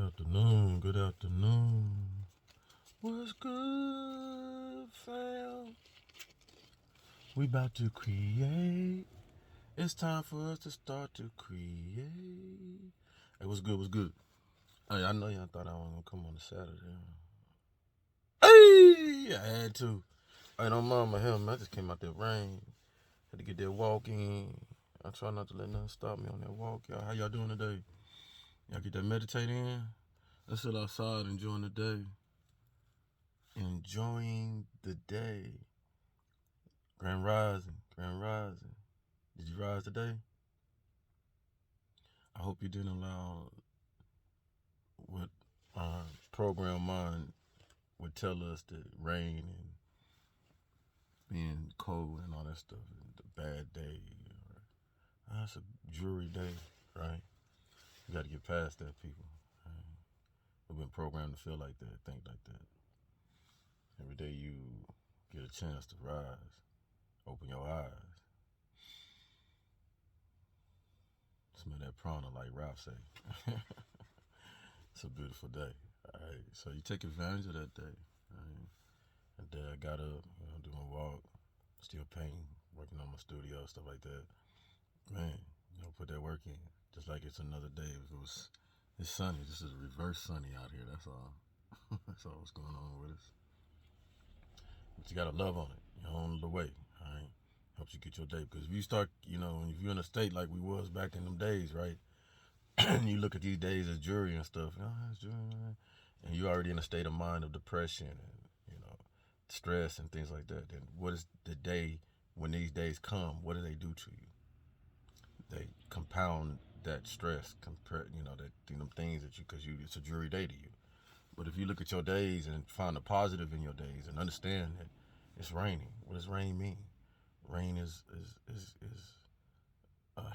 afternoon, good afternoon. What's good, fam? We about to create. It's time for us to start to create. Hey, what's good, what's good? Hey, I know y'all thought I wasn't gonna come on a Saturday. Hey, I had to. Hey, don't mind my helmet. I just came out that rain. Had to get that walk in. I try not to let nothing stop me on that walk, y'all. How y'all doing today? Y'all get that meditate in? Let's sit outside enjoying the day. Enjoying the day. Grand Rising, Grand Rising. Did you rise today? I hope you didn't allow what our program mind would tell us that rain and being cold and all that stuff is a bad day. That's a dreary day, right? You got to get past that, people. Right? We've been programmed to feel like that, think like that. Every day you get a chance to rise, open your eyes. Smell that prana, like Ralph say. It's a beautiful day. All right, so you take advantage of that day. All right? And then I got up, do my walk, still painting, working on my studio, stuff like that. Man, put that work in. Just like it's another day. It's sunny. This is reverse sunny out here. That's all. That's all what's going on with us. But you gotta love on it. You're on the way. All right, helps you get your day. Because if you start, if you're in a state like we was back in them days, right? And you look at these days as jury and stuff, it's jury, and you're already in a state of mind of depression and stress and things like that. Then what is the day when these days come? What do they do to you? They compound that stress, things that because it's a jury day to you. But if you look at your days and find the positive in your days and understand that it's raining, what does rain mean? Rain is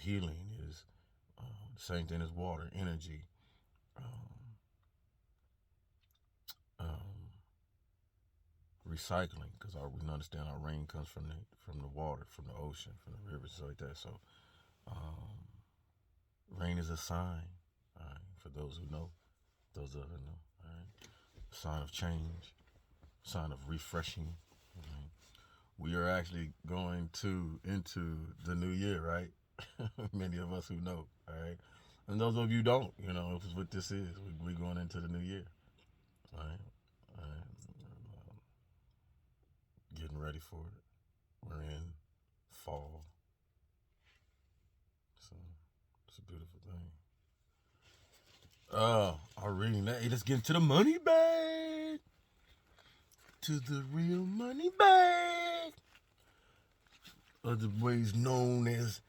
healing. Is the same thing as water, energy. Recycling, because we understand our rain comes from the water, from the ocean, from the rivers, stuff like that. So, rain is a sign, all right, for those who know, those that don't know, all right, a sign of change, a sign of refreshing. Right? We are actually going into the new year, right? Many of us who know, all right, and those of you who don't, this is what this is. We're going into the new year, all right. Getting ready for it. We're in fall. So it's a beautiful thing. I'm reading that. Hey, let's get into the money bag. To the real money bag. Otherwise known as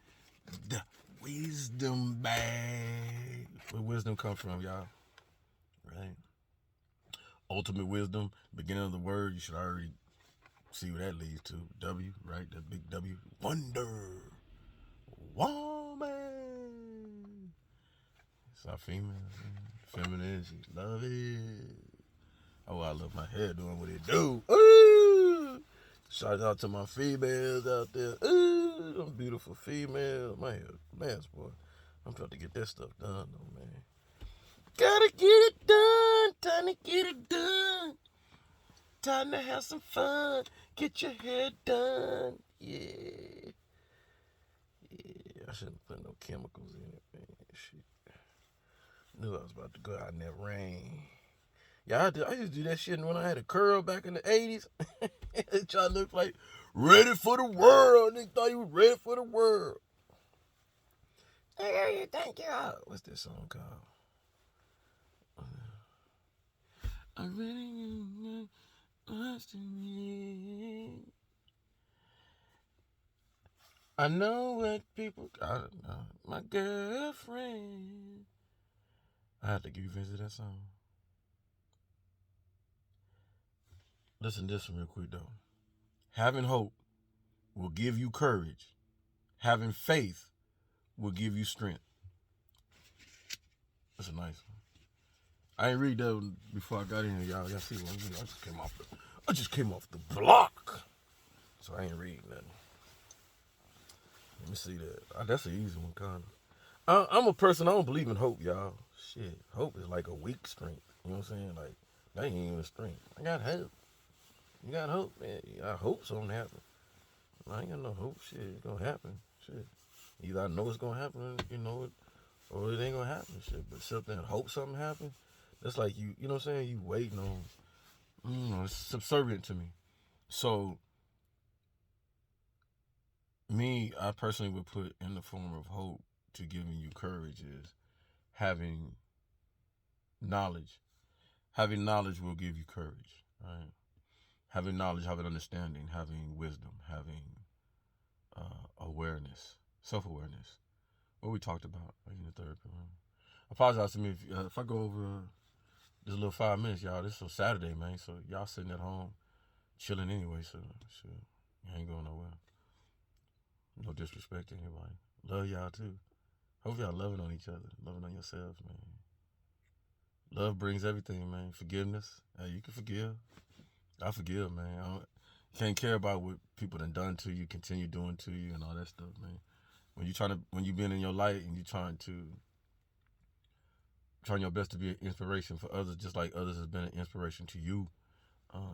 the wisdom bag. Where wisdom comes from, y'all? Right? Ultimate wisdom, beginning of the word, you should already see what that leads to. W, right? That big W. Wonder Woman. It's our female, feminine energy. Love it. Oh, I love my hair doing what it do. Ooh! Shout out to my females out there. Ooh, them beautiful females. My hair, man's boy. I'm trying to get that stuff done, though, man. Gotta get it done. Time to get it done. Time to have some fun. Get your hair done. Yeah. I shouldn't put no chemicals in it, man. Shit. Knew I was about to go out in that rain. Yeah, I used to do that shit when I had a curl back in the 80s. Try to look like ready for the world. Nigga thought you was ready for the world. Hey, thank you. What's this song called? I really wants to me. I know what people. I don't know. My girlfriend. I have to give you visit that song. Listen to this one real quick though. Having hope will give you courage. Having faith will give you strength. That's a nice one. I ain't read that one before I got in here, y'all. Y'all see what I just came off the block. So I ain't reading nothing. Let me see that. That's an easy one, kinda. I'm a person, I don't believe in hope, y'all. shit, hope is like a weak strength. You know what I'm saying? Like, that ain't even a strength. I got hope. You got hope, man. I hope something happen. I ain't got no hope. Shit, it's gonna happen. Shit. Either I know it's gonna happen, you know it, or it ain't gonna happen. Shit. But something hope something happen. That's like you know what I'm saying? You waiting on. It's subservient to me. So me, I personally would put in the form of hope to giving you courage is having knowledge. Having knowledge will give you courage. Right? Having knowledge, having understanding, having wisdom, having awareness, self-awareness. What we talked about in the therapy room. Apologize to me if I go over this little 5 minutes, y'all. This is a Saturday, man. So y'all sitting at home chilling anyway. So shit, you ain't going nowhere. No disrespect to anybody. Love y'all too. Hope y'all loving on each other, loving on yourselves, man. Love brings everything, man. Forgiveness. Hey, you can forgive. I forgive, man. Can't care about what people done to you, continue doing to you, and all that stuff, man. When you been in your light and you trying your best to be an inspiration for others, just like others has been an inspiration to you.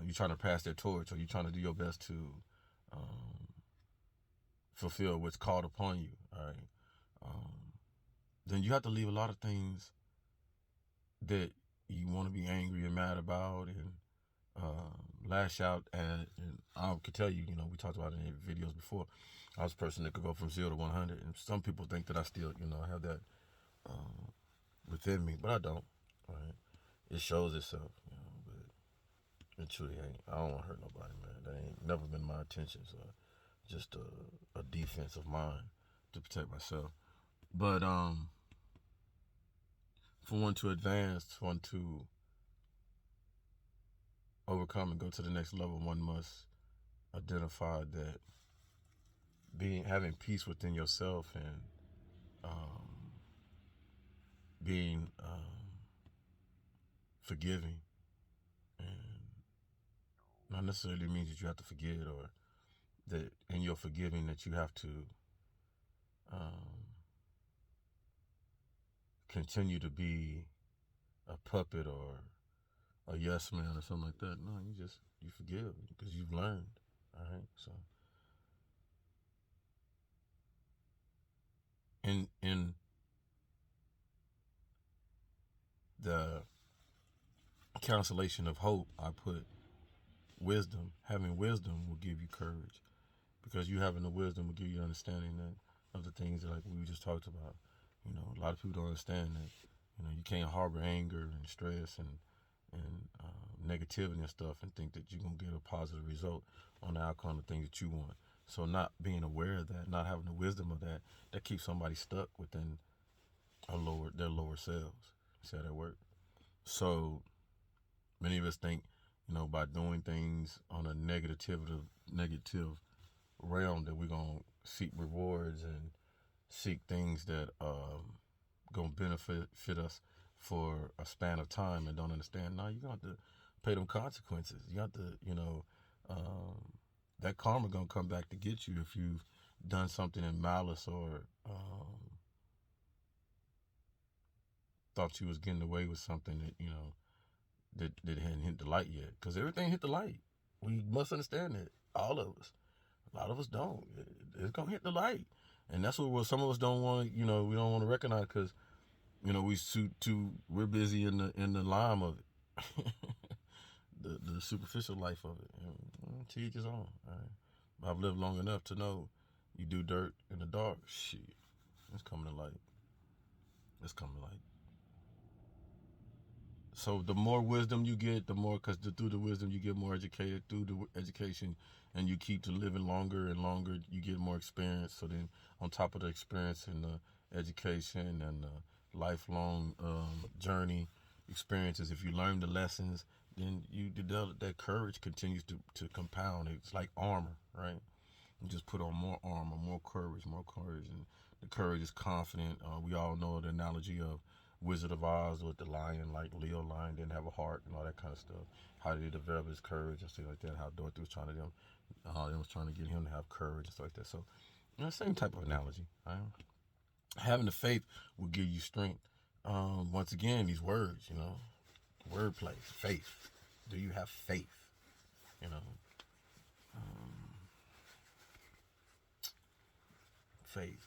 You trying to pass that torch, or you trying to do your best to fulfill what's called upon you. All right. Then you have to leave a lot of things that you want to be angry and mad about and lash out at. And I could tell you, we talked about it in videos before. I was a person that could go from 0 to 100, and some people think that I still, have that within me, but I don't. Right? It shows itself, but it truly ain't. I don't want to hurt nobody, man. That ain't never been my intentions. Just a defense of mine to protect myself. But for one to advance, for one to overcome and go to the next level, one must identify that having peace within yourself and being forgiving, and not necessarily means that you have to forget, or that in your forgiving that you have to continue to be a puppet or a yes man or something like that. No, you forgive because you've learned. All right, so in the constellation of hope, I put wisdom. Having wisdom will give you courage, because you having the wisdom will give you understanding of the things that, like we just talked about. A lot of people don't understand that. You can't harbor anger and stress and negativity and stuff and think that you're gonna get a positive result on the outcome of things that you want. So not being aware of that, not having the wisdom of that keeps somebody stuck within their lower selves. See how that work? So many of us think, by doing things on a negative realm, that we're gonna seek rewards and seek things that gonna benefit us for a span of time, and don't understand. No, you got to pay them consequences. You got to, that karma gonna come back to get you if you've done something in malice, or thought you was getting away with something that hadn't hit the light yet. Because everything hit the light. We must understand that. All of us. A lot of us don't. It's gonna hit the light, and that's what some of us don't want. We don't want to recognize, because we're busy in the lime of it, the superficial life of it. To each his own. All right? I've lived long enough to know you do dirt in the dark, shit, it's coming to light. It's coming to light. So the more wisdom you get, the more, because through the wisdom you get more educated. Through the education, and you keep to living longer and longer, you get more experience. So then, on top of the experience and the education and the lifelong journey experiences, if you learn the lessons, then you develop that courage. Continues to compound. It's like armor, right? You just put on more armor, more courage, and the courage is confident. We all know the analogy of Wizard of Oz with the lion, like Leo lion didn't have a heart and all that kind of stuff. How did he develop his courage and stuff like that? How Dorothy was trying to get him to have courage and stuff like that. So, same type of analogy. Right? Having the faith will give you strength. Once again, these words, wordplay, faith. Do you have faith? You know, faith.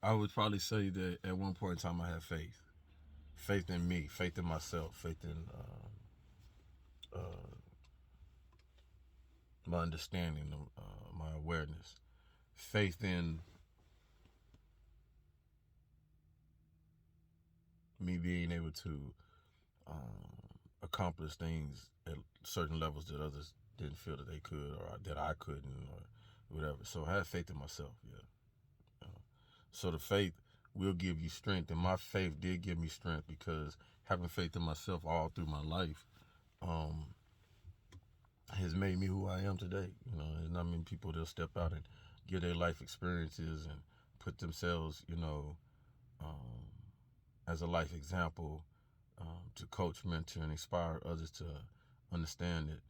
I would probably say that at one point in time I had faith. Faith in me, faith in myself, faith in my understanding, my awareness, faith in me being able to accomplish things at certain levels that others didn't feel that they could, or that I couldn't, or whatever. So I had faith in myself, yeah. So the faith will give you strength, and my faith did give me strength because having faith in myself all through my life has made me who I am today. And I mean, people they'll step out and give their life experiences and put themselves, as a life example to coach, mentor, and inspire others to understand that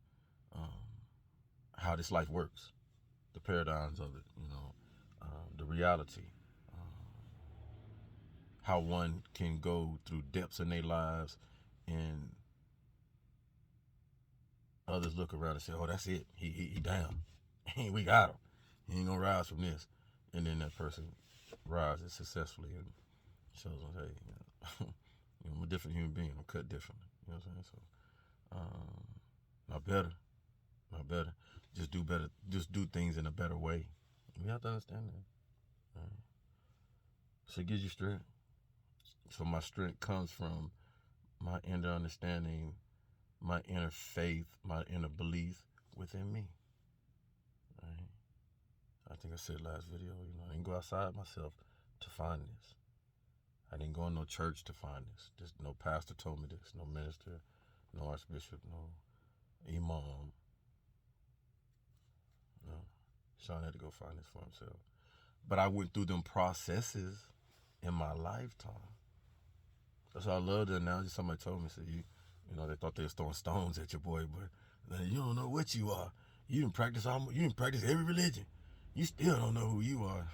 how this life works, the paradigms of it, the reality, how one can go through depths in their lives and others look around and say, "Oh, that's it. He down. We got him. He ain't gonna rise from this." And then that person rises successfully and shows them, "Hey, I'm a different human being. I'm cut differently." You know what I'm saying? So, not better, not better. Just do better. Just do things in a better way. We have to understand that. So it gives you strength. So my strength comes from my inner understanding, my inner faith, my inner belief within me. Right? I think I said last video, I didn't go outside myself to find this. I didn't go in no church to find this. Just no pastor told me this, no minister, no archbishop, no imam. No. Sean had to go find this for himself. But I went through them processes in my lifetime. That's why I love the analogy. Somebody told me, said, they thought they was throwing stones at your boy, but you don't know what you are. You didn't practice every religion. You still don't know who you are.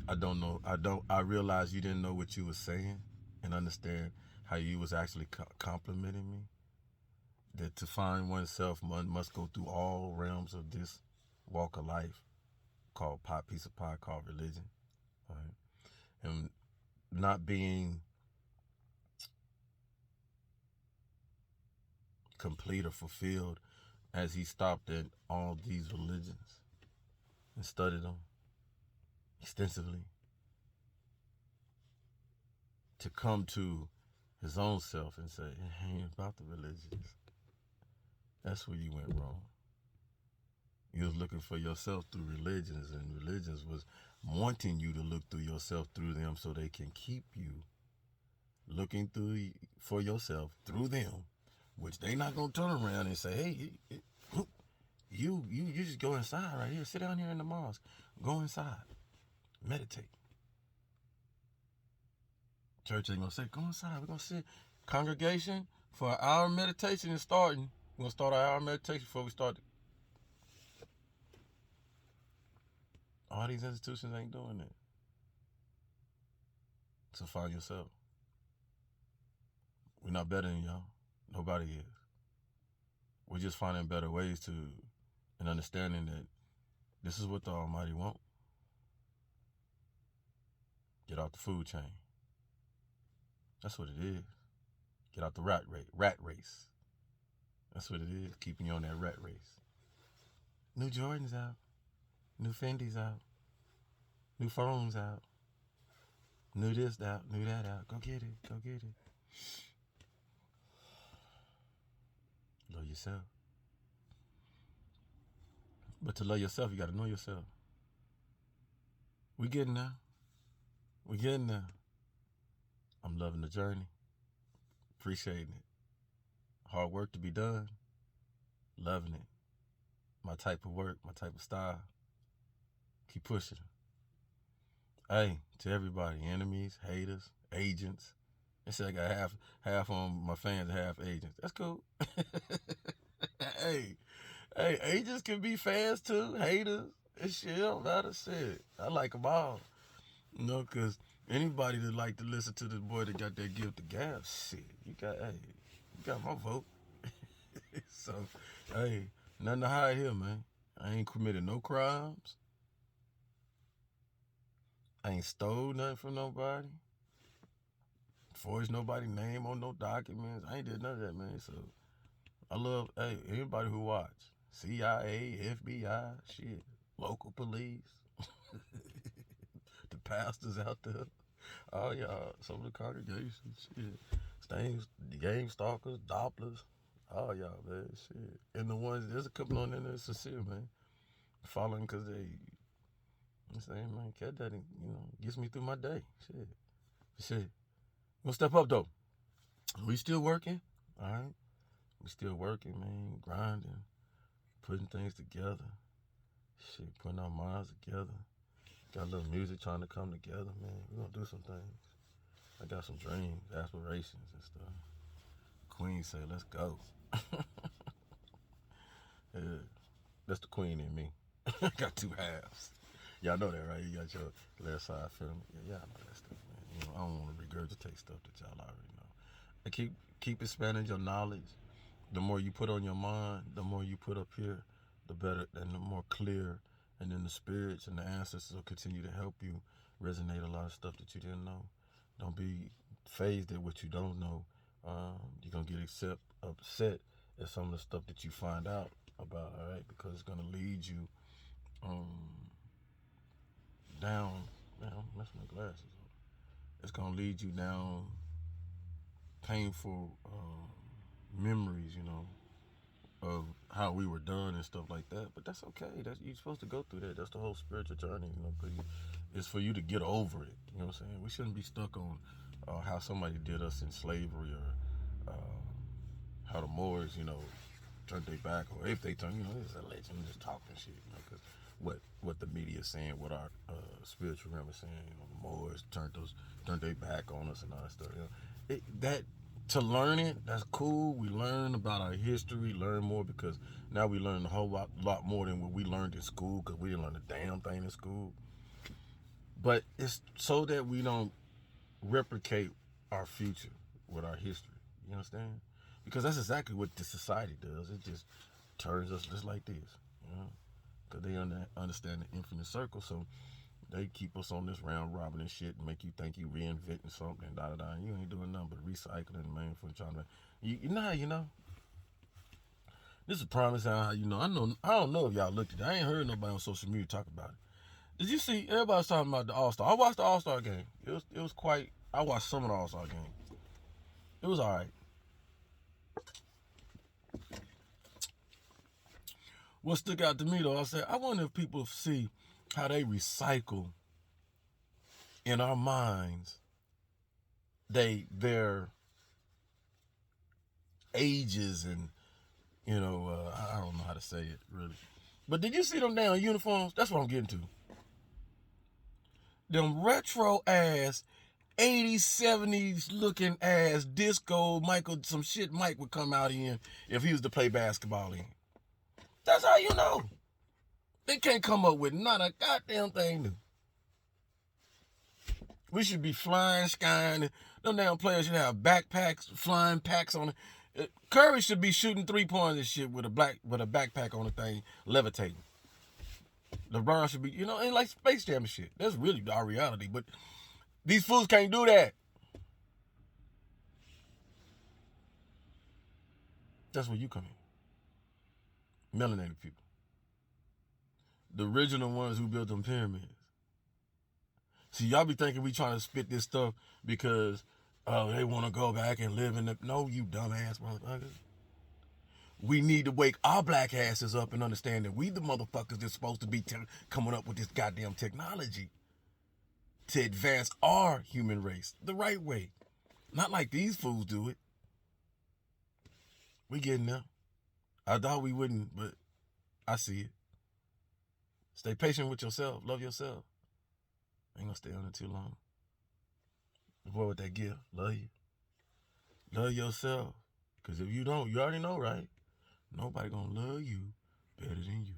I don't know. I realized you didn't know what you were saying and understand how you was actually complimenting me. That to find oneself, one must go through all realms of this walk of life called piece of pie called religion. Right? And not being complete or fulfilled as he stopped at all these religions and studied them extensively to come to his own self and say, it ain't about the religions. That's where you went wrong. You was looking for yourself through religions, and religions was wanting you to look through yourself through them so they can keep you looking through for yourself through them, which they not gonna turn around and say, "Hey, you just go inside right here. Sit down here in the mosque. Go inside. Meditate." Church ain't gonna say, "Go inside. We're gonna sit." Congregation, for an hour meditation is starting. We're gonna start our hour meditation before we start. All these institutions ain't doing that. So find yourself. We're not better than y'all. Nobody is. We're just finding better ways to, and understanding that this is what the Almighty want. Get out the food chain. That's what it is. Get out the rat race. That's what it is. Keeping you on that rat race. New Jordans out. New Fendi's out. New phones out. New this out. New that out. Go get it. Go get it. Love yourself. But to love yourself, you got to know yourself. We getting there. We getting there. I'm loving the journey. Appreciating it. Hard work to be done. Loving it. My type of work, my type of style. Keep pushing. Hey, to everybody, enemies, haters, agents, They said I got half on my fans, half agents. That's cool. hey, hey, agents can be fans too, haters. It's shit, don't matter. Shit, I like them all. You know, cause anybody that like to listen to this boy that got that gift of gab, shit, you got my vote. So, hey, nothing to hide here, man. I ain't committed no crimes. I ain't stole nothing from nobody. Forged nobody's name on no documents. I ain't did none of that, man. So I love, hey, anybody who watch. CIA, FBI, shit, local police, the pastors out there, all y'all, some of the congregations, shit, stains, game stalkers, Dopplers, all y'all, man, shit. And the ones, there's a couple on there that's sincere, man, following because I'm saying, man, cat daddy, gets me through my day, shit. Gonna step up though. We still working, all right? We still working, man, grinding, putting things together. Shit, putting our minds together. Got a little music trying to come together, man. We're gonna do some things. I got some dreams, aspirations, and stuff. Queen said, let's go. Yeah, that's the queen in me. Got two halves. Y'all know that, right? You got your left side feeling. Yeah, y'all know that stuff, man. I don't want to regurgitate stuff that y'all already know. And keep expanding your knowledge. The more you put on your mind, the more you put up here, the better and the more clear. And then the spirits and the ancestors will continue to help you resonate a lot of stuff that you didn't know. Don't be phased at what you don't know. You're going to get upset at some of the stuff that you find out about, all right? Because it's going to lead you down. Man, I'm messing my glasses up. It's going to lead you down painful memories, of how we were done and stuff like that. But that's okay. You're supposed to go through that. That's the whole spiritual journey, because it's for you to get over it. You know what I'm saying? We shouldn't be stuck on how somebody did us in slavery or how the Moors, turned their back, or if they turned, it's a legend, just talking shit, because what the media is saying, what our spiritual realm is saying, the Moors turned their back on us and all that stuff. To learn it, that's cool. We learn about our history, learn more, because now we learn a whole lot more than what we learned in school, because we didn't learn a damn thing in school. But it's so that we don't replicate our future with our history. You understand? Because that's exactly what the society does. It just turns us just like this, because they understand the infinite circle, so they keep us on this round robin and shit and make you think you reinventing something, and you ain't doing nothing but recycling, man, for trying to, this is a prime example how I don't know if y'all looked at it. I ain't heard nobody on social media talk about it. Did you see everybody's talking about the All-Star? I watched the All-Star game. It was quite, I watched some of the All-Star game. It was all right. What stuck out to me though, I said, I wonder if people see how they recycle in our minds their ages and I don't know how to say it really. But did you see them damn uniforms? That's what I'm getting to. Them retro ass 80s, 70s looking ass disco some shit Mike would come out in if he was to play basketball in. That's how you know. They can't come up with not a goddamn thing new. We should be flying, skying. Them damn players should have backpacks, flying packs on it. Curry should be shooting 3-pointers and shit with a backpack on the thing, levitating. LeBron should be, and like Space Jam and shit. That's really our reality. But these fools can't do that. That's where you come in. Melanated people. The original ones who built them pyramids. See, y'all be thinking we trying to spit this stuff because they want to go back and live in the... No, you dumbass motherfuckers. We need to wake our black asses up and understand that we the motherfuckers that's supposed to be coming up with this goddamn technology to advance our human race the right way. Not like these fools do it. We getting there. I thought we wouldn't, but I see it. Stay patient with yourself. Love yourself. Ain't gonna stay on it too long. The boy with that gift, love you. Love yourself. Because if you don't, you already know, right? Nobody gonna love you better than you.